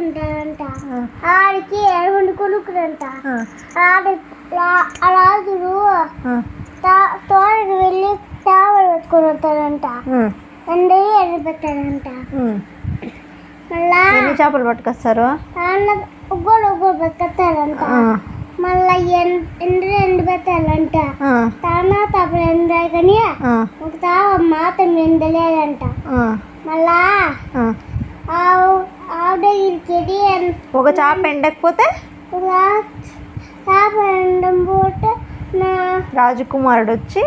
ఉంటాడంట. ఆడికి ఏడు కొనుక్కురంట. రాజులు తోటకి వెళ్ళి తావలు పెట్టుకుని వస్తాడంట. ఎండవి ఎర్ర పెట్టాడంట. మళ్ళా ఎన్ని చేపలు పట్టుకొస్తారు? ఒగ్గోలు పట్టుకొస్తాడంట. మళ్ళా ఎండు పెట్టాలంట. తానా తప్పలు ఎండాయి కానీ ఒక తావ మాత్రం ఎండలేదంట. మళ్ళా ఆవిడ ఇరికి ఒక చేప ఎండకపోతే చేప ఎండం పోతే రాజకుమారుడు వచ్చి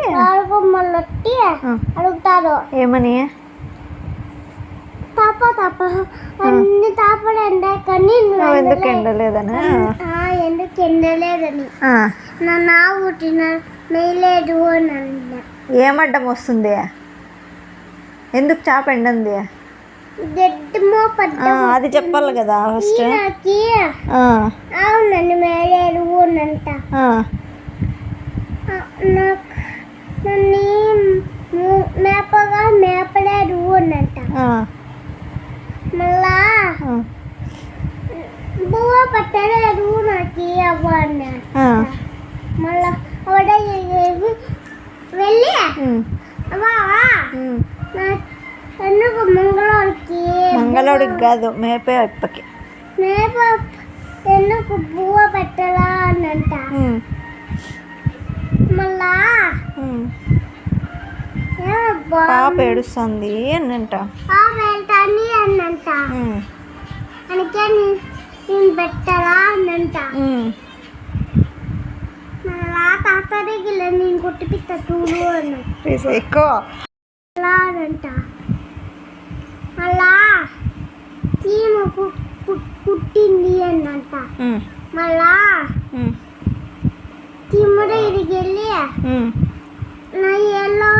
అడుగుతారు ఏమని? తప్ప అన్ని తాపలు ఎండాయి కానీ ఎందుకు ఎండలేదని ఎందుకు ఎండలేదని నా పుట్టిన నెయ్యలేదు అని అన్నా. ఏమడ్డం వస్తుంది? ఎందుకు చేప ఎండంది? అది చెప్పాలి కదా ఫస్ట్. అవునండి మేలేడు అంట. నన్ను మేపలేడు అనంట. మళ్ళా బువ్వ పట్టలేడు నాకు అవ్వ అన్న. మళ్ళా ఆవిడ వెళ్ళి అవ్వా ఎందుకు మంగళోడికి కాదు మేపే అప్పకి ఎందుకు బువ్వ పెట్టలా అనంట. మళ్ళా పాప ఏడుస్తుంది అనంట. అనంట. అందుకే నేను పెట్టరా అనంట. మళ్ళా తాత దగ్గర నేను కొట్టిపిస్తా చూడు అన్న ఎక్కువ అనంట. మళ్ళా చీమ పుట్టింది అనంట. మళ్ళా చీమ దగ్గరికి వెళ్ళి నా ఏళ్ళో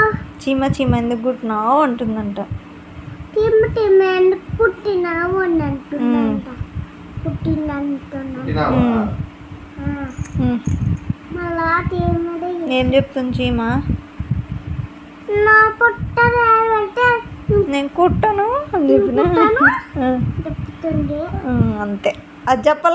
చీమ ఎందుకు కుట్టినావు అంటుందంట. చీమ ఎందుకు పుట్టినావు అని అంటుందంట. పుట్టిందంటున్నా. మళ్ళా చీమ ఏం చెప్తుంది చీమ? నా పుట్టనంటే నేను కుట్టను అని చెప్పిన. చెప్తుంది అంతే, అది చెప్పాలి.